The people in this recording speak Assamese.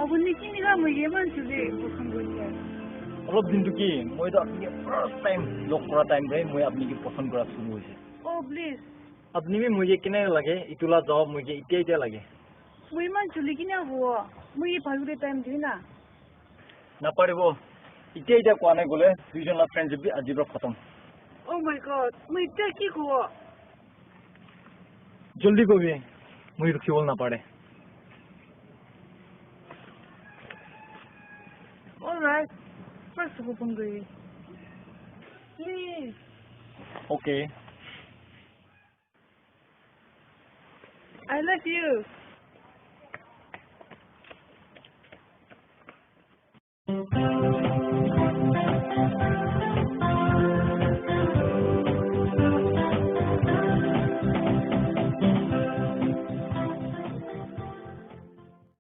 Abuni kini ka mo yeman chuli bukan gonya. অলপ দিনটো কি মই তো আপনি ফার্স্ট টাইম লক করা টাইম রে মই আপনি কি পছন্দ করা শুরু হইছে Oh please. আপনি মি মুজে কিনে লাগে ইতুলা জব মুজে ইতিয়া লাগে Mo yeman chuli kini ho. Mo ye pagure time dina. না পারিব ইতিয়া কোয়া নাই গলে দুইজনৰ ফ্ৰেন্ডশিপ বি আজিৰ খতম Oh my god. Mo ita ki ko. জলদি কবি মই রুখিব না পারে All right. First of all, please. Okay I love you.